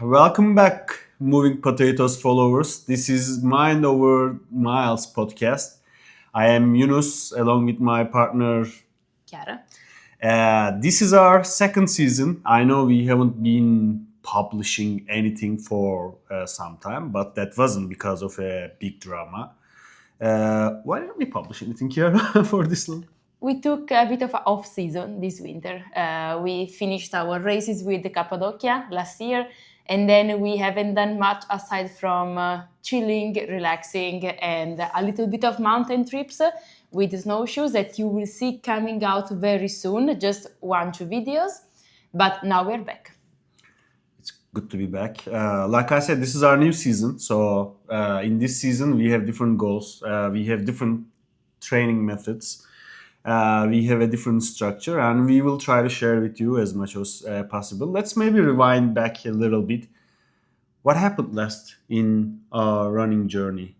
Welcome back, Moving Potatoes followers. This is Mind Over Miles podcast. I am Yunus along with my partner. Chiara. This is our second season. I know we haven't been publishing anything for some time, but that wasn't because of a big drama. Why didn't we publish anything here for this long? We took a bit of an off season this winter. We finished our races with the Cappadocia last year, and then we haven't done much aside from chilling, relaxing, and a little bit of mountain trips with snowshoes that you will see coming out very soon, just 1-2 videos. But now we're back. It's good to be back. Like I said, this is our new season. So in this season, we have different goals. We have different training methods. We have a different structure, and we will try to share with you as much as possible. Let's maybe rewind back a little bit. What happened last in our running journey?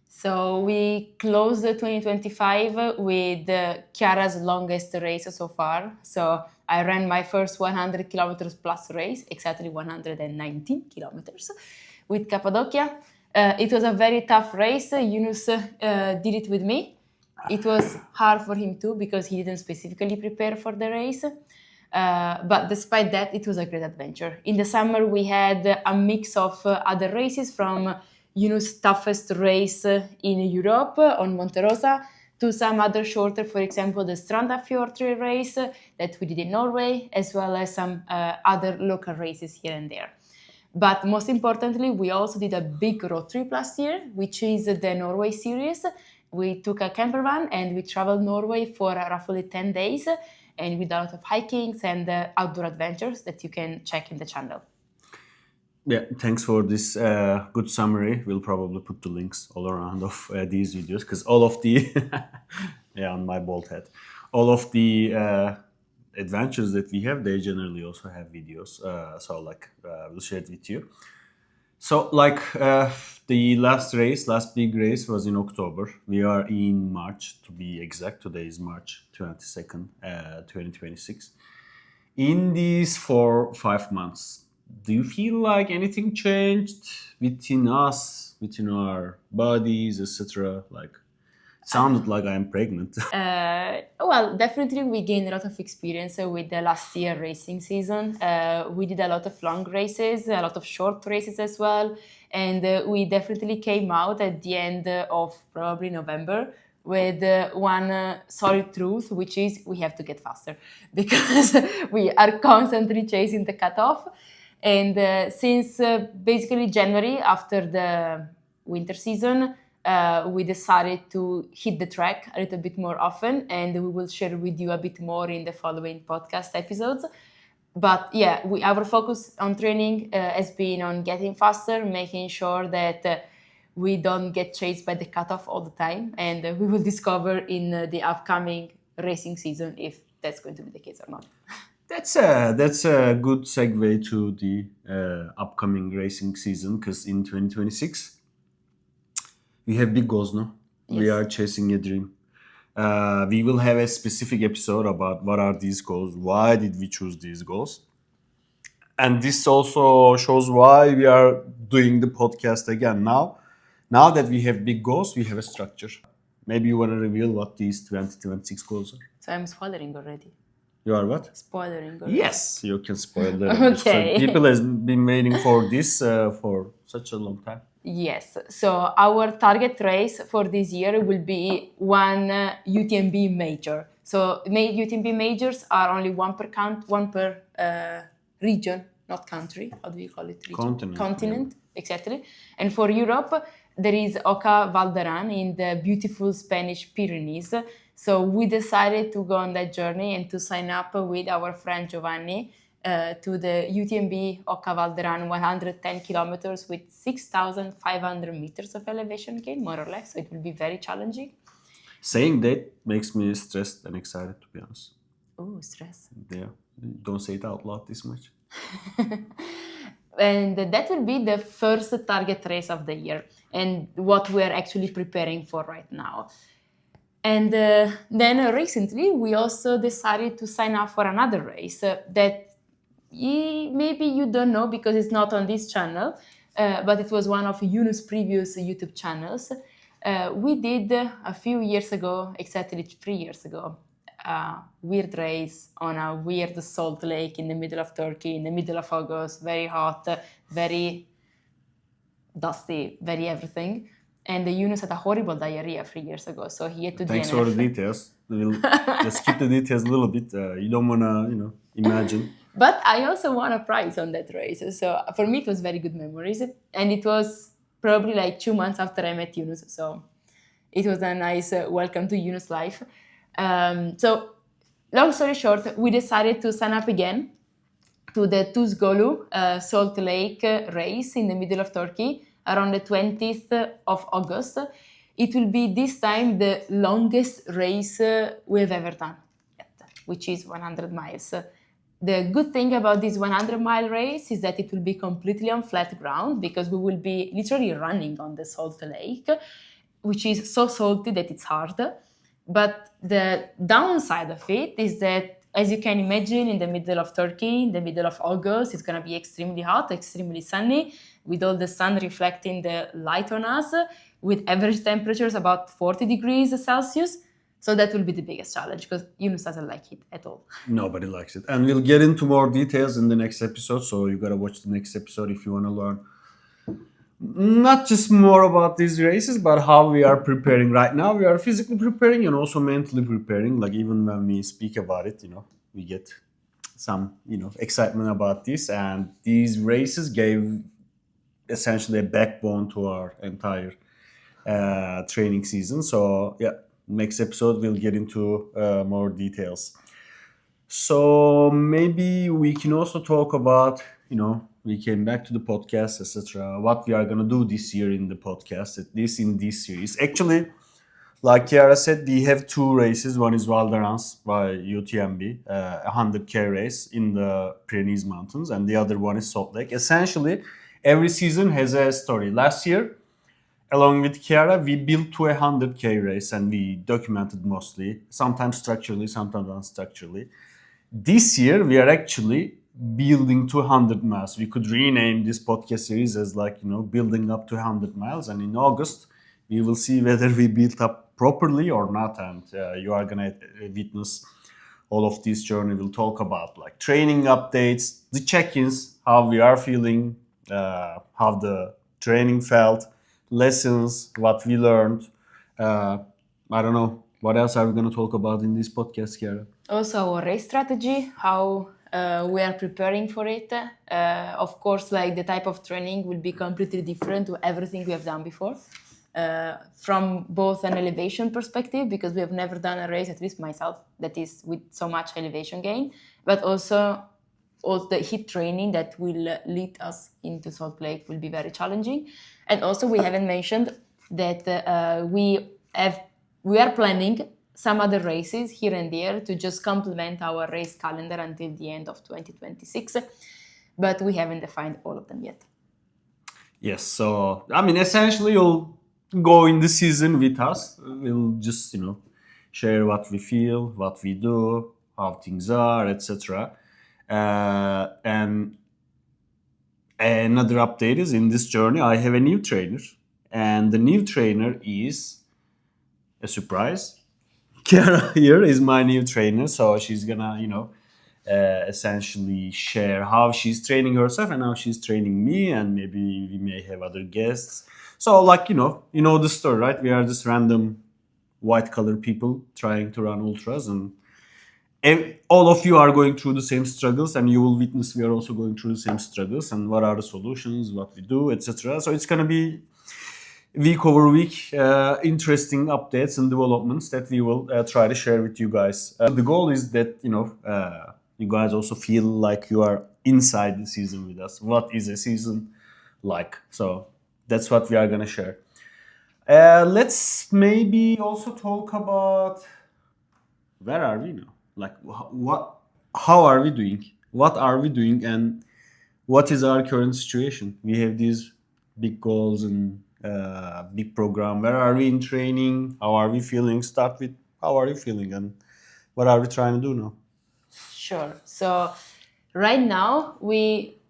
So we closed 2025 with Chiara's longest race so far. So I ran my first 100 kilometers plus race, exactly 119 kilometers, with Cappadocia. It was a very tough race. Yunus did it with me. It was hard for him too because he didn't specifically prepare for the race. But despite that, it was a great adventure. In the summer, we had a mix of other races from Yunus' toughest race in Europe on Monte Rosa to some other shorter, for example, the Strandafjord race that we did in Norway, as well as some other local races here and there. But most importantly, we also did a big road trip last year, which is the Norway series. We took a camper van and we traveled Norway for roughly 10 days, and we did a lot of hikings and outdoor adventures that you can check in the channel. Yeah, thanks for this good summary. We'll probably put the links all around of these videos because all of the on my bald head, all of the adventures that we have, they generally also have videos. So we'll share it with you. So the last big race was in October. We are in March to be exact. Today is March 22nd, 2026. In these 4-5 months, do you feel like anything changed within us, within our bodies, etc.? Like, it sounded like I'm pregnant. Well, definitely we gained a lot of experience with the last year racing season. We did a lot of long races, a lot of short races as well. And we definitely came out at the end of probably November with one solid truth, which is we have to get faster because we are constantly chasing the cutoff. And since basically January, after the winter season, we decided to hit the track a little bit more often, and we will share with you a bit more in the following podcast episodes. But yeah, our focus on training has been on getting faster, making sure that we don't get chased by the cutoff all the time, and we will discover in the upcoming racing season if that's going to be the case or not. That's a good segue to the upcoming racing season because in 2026 we have big goals now. Yes. We are chasing a dream. We will have a specific episode about what are these goals, why did we choose these goals. And this also shows why we are doing the podcast again now. Now that we have big goals, we have a structure. Maybe you want to reveal what these 2026 goals are. So I'm spoiling already. You are what? Spoiling already. Yes, you can spoil that. Okay. So people has been waiting for this for such a long time. Yes, so our target race for this year will be one UTMB major. So UTMB majors are only one per region, not country. How do you call it? Region? Continent, exactly. And for Europe, there is Oca Valderan in the beautiful Spanish Pyrenees. So we decided to go on that journey and to sign up with our friend Giovanni to the UTMB Oca Valderan 110 kilometers with 6,500 meters of elevation gain, more or less. So it will be very challenging. Saying that makes me stressed and excited, to be honest. Oh, stress. Yeah, don't say it out loud this much. And that will be the first target race of the year and what we are actually preparing for right now. And then recently, we also decided to sign up for another race that maybe you don't know because it's not on this channel, but it was one of Yunus' previous YouTube channels. We did a few years ago, exactly 3 years ago, a weird race on a weird salt lake in the middle of Turkey, in the middle of August, very hot, very dusty, very everything. And the Yunus had a horrible diarrhea 3 years ago, so he had to Thanks for the DNF. details. We'll just skip the details a little bit. You don't wanna, imagine. But I also won a prize on that race. So for me, it was very good memories. And it was probably like 2 months after I met Yunus. So it was a nice welcome to Yunus' life. So long story short, we decided to sign up again to the Tuzgolu Salt Lake race in the middle of Turkey around the 20th of August. It will be this time the longest race we've ever done yet, which is 100 miles. The good thing about this 100-mile race is that it will be completely on flat ground because we will be literally running on the salt lake, which is so salty that it's hard. But the downside of it is that, as you can imagine, in the middle of Turkey, in the middle of August, it's going to be extremely hot, extremely sunny, with all the sun reflecting the light on us, with average temperatures about 40 degrees Celsius. So that will be the biggest challenge because Yunus doesn't like it at all. Nobody likes it. And we'll get into more details in the next episode. So you gotta watch the next episode if you wanna learn not just more about these races, but how we are preparing right now. We are physically preparing and also mentally preparing. Like even when we speak about it, we get some, excitement about this. And these races gave essentially a backbone to our entire training season. So yeah, next episode we'll get into more details. So maybe we can also talk about, we came back to the podcast, etc. What we are gonna do this year in the podcast, at least in this series. Actually, like Chiara said, we have two races. One is Val d'Arance by UTMB, a 100K race in the Pyrenees Mountains, and the other one is Salt Lake. Essentially, every season has a story. Last year, along with Chiara, we built to a 100K race and we documented mostly, sometimes structurally, sometimes unstructurally. This year, we are actually building to 100 miles. We could rename this podcast series as building up to 100 miles. And in August, we will see whether we built up properly or not. And you are going to witness all of this journey. We'll talk about training updates, the check-ins, how we are feeling, how the training felt, lessons, what we learned. I don't know. What else are we going to talk about in this podcast, Chiara? Also, our race strategy, how we are preparing for it. Of course, the type of training will be completely different to everything we have done before. From both an elevation perspective, because we have never done a race, at least myself, that is with so much elevation gain, but also all the HIIT training that will lead us into Salt Lake will be very challenging. And also, we haven't mentioned that we are planning some other races here and there to just complement our race calendar until the end of 2026, but we haven't defined all of them yet. Yes, so essentially you'll go in the season with us. We'll just share what we feel, what we do, how things are, etc. And another update is, in this journey I have a new trainer, and the new trainer is a surprise. Chiara here is my new trainer, so she's gonna essentially share how she's training herself and how she's training me, and maybe we may have other guests. So the story, right? We are just random white collar people trying to run ultras, and all of you are going through the same struggles, and you will witness we are also going through the same struggles, and what are the solutions, what we do, etc. So it's gonna be week over week interesting updates and developments that we will try to share with you guys. The goal is that you guys also feel like you are inside the season with us. What is a season like? So that's what we are going to share. Let's maybe also talk about where are we now? How are we doing? What are we doing, and what is our current situation? We have these big goals and big program. Where are we in training? How are we feeling? Start with how are you feeling and what are we trying to do now? Sure. So Right now,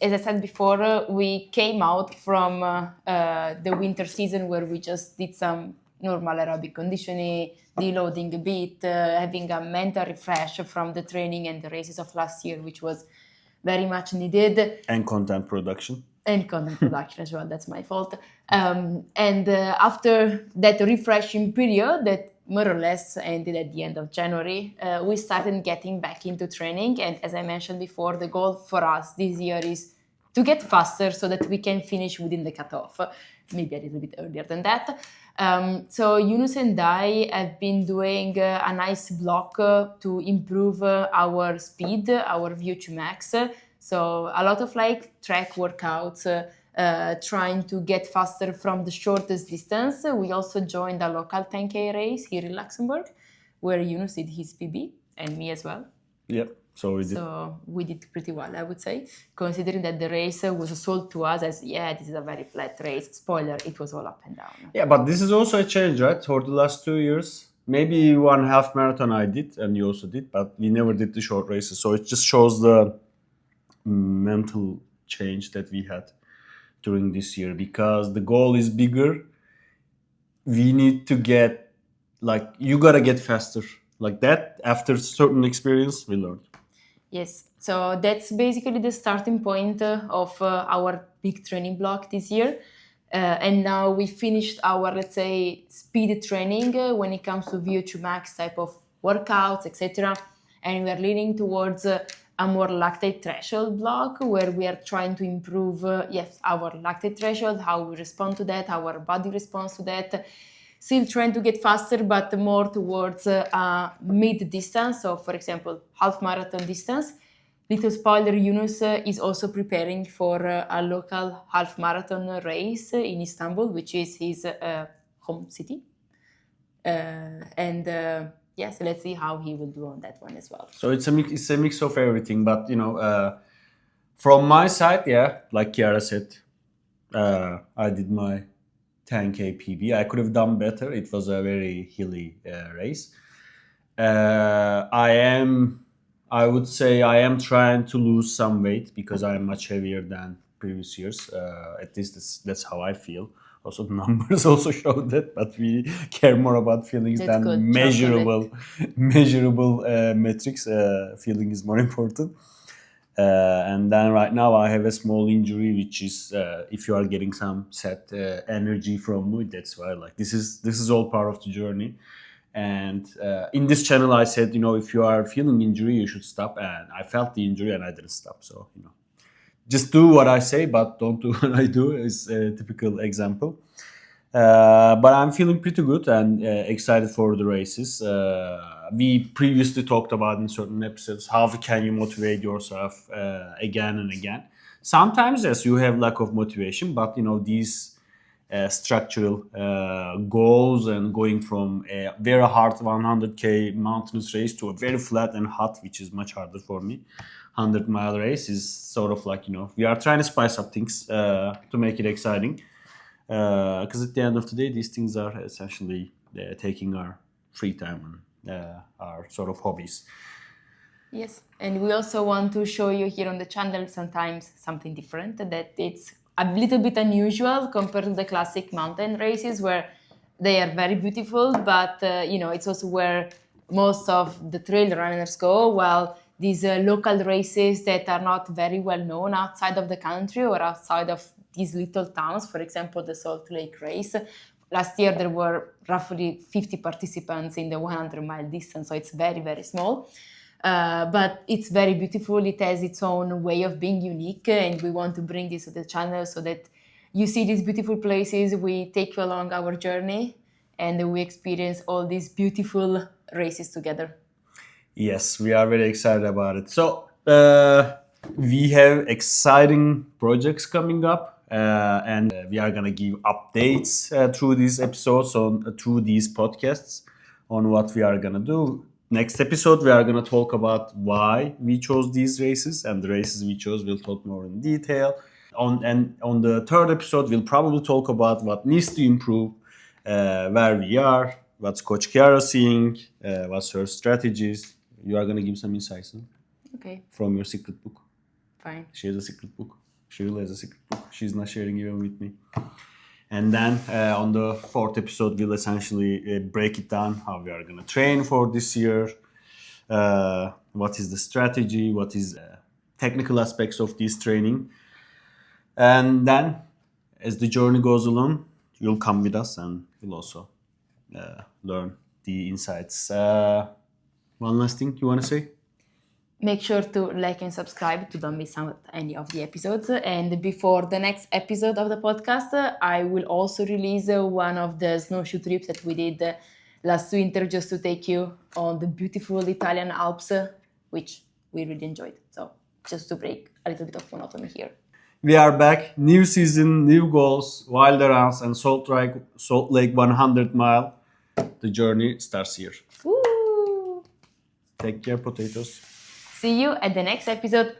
as I said before, we came out from the winter season where we just did some normal aerobic conditioning, deloading a bit, having a mental refresh from the training and the races of last year, which was very much needed. And content production. And content production as well, that's my fault. And after that refreshing period that more or less ended at the end of January, we started getting back into training. And as I mentioned before, the goal for us this year is to get faster so that we can finish within the cutoff, maybe a little bit earlier than that. So Yunus and I have been doing a nice block to improve our speed, our VO2 max. So a lot of like track workouts, trying to get faster from the shortest distance. We also joined a local 10K race here in Luxembourg, where Yunus did his PB and me as well. Yeah, so we did. So we did pretty well, I would say, considering that the race was sold to us as, yeah, this is a very flat race. Spoiler, it was all up and down. Yeah, but this is also a change, right? For the last 2 years. Maybe one half marathon I did, and you also did, but we never did the short races. So it just shows the mental change that we had during this year, because the goal is bigger. We need to get, like, you gotta get faster. Like that, after certain experience, we learned. Yes, so that's basically the starting point of our big training block this year. And now we finished our, let's say, speed training when it comes to VO2 max type of workouts, etc. And we are leaning towards a more lactate threshold block where we are trying to improve, our lactate threshold, how we respond to that, how our body responds to that. Still trying to get faster, but more towards mid distance. So, for example, half marathon distance. Little spoiler, Yunus is also preparing for a local half marathon race in Istanbul, which is his home city. So let's see how he will do on that one as well. So it's a mix of everything. But from my side, yeah, like Chiara said, I did my 10K PB. I could have done better. It was a very hilly race. I would say I am trying to lose some weight because I am much heavier than previous years. At least that's how I feel. Also, the numbers also show that, but we care more about feelings That's than good. measurable metrics. Feeling is more important. And then right now I have a small injury, which is if you are getting some set energy from me, that's why this is all part of the journey. And in this channel I said, if you are feeling injury, you should stop. And I felt the injury and I didn't stop. So just do what I say, but don't do what I do is a typical example. But I'm feeling pretty good and excited for the races. We previously talked about in certain episodes, how can you motivate yourself again and again. Sometimes, yes, you have lack of motivation, but these structural goals and going from a very hard 100K mountainous race to a very flat and hot, which is much harder for me, 100-mile race is sort of like, we are trying to spice up things to make it exciting. Because at the end of the day, these things are essentially taking our free time and our sort of hobbies. Yes, and we also want to show you here on the channel sometimes something different, that it's a little bit unusual compared to the classic mountain races where they are very beautiful, but it's also where most of the trail runners go. Well, these local races that are not very well known outside of the country or outside of these little towns, for example, the Salt Lake race. Last year there were roughly 50 participants in the 100-mile distance, so it's very, very small. But it's very beautiful. It has its own way of being unique, and we want to bring this to the channel so that you see these beautiful places. We take you along our journey, and we experience all these beautiful races together. Yes, we are very excited about it. So we have exciting projects coming up, and we are gonna give updates through these episodes through these podcasts on what we are gonna do. Next episode, we are going to talk about why we chose these races, and the races we chose, we'll talk more in detail. On the third episode, we'll probably talk about what needs to improve, where we are, what's Coach Chiara seeing, what's her strategies. You are going to give some insights, no? Okay. From your secret book. Fine. She has a secret book. She really has a secret book. She's not sharing even with me. And then on the fourth episode, we'll essentially break it down how we are going to train for this year. What is the strategy? What is technical aspects of this training? And then, as the journey goes along, you'll come with us and you'll also learn the insights. One last thing you want to say? Make sure to like and subscribe to don't miss out any of the episodes. And before the next episode of the podcast, I will also release one of the snowshoe trips that we did last winter just to take you on the beautiful Italian Alps, which we really enjoyed. So just to break a little bit of monotony here. We are back. New season, new goals, wilder rounds, and Salt Lake 100 mile. The journey starts here. Woo! Take care, potatoes. See you at the next episode.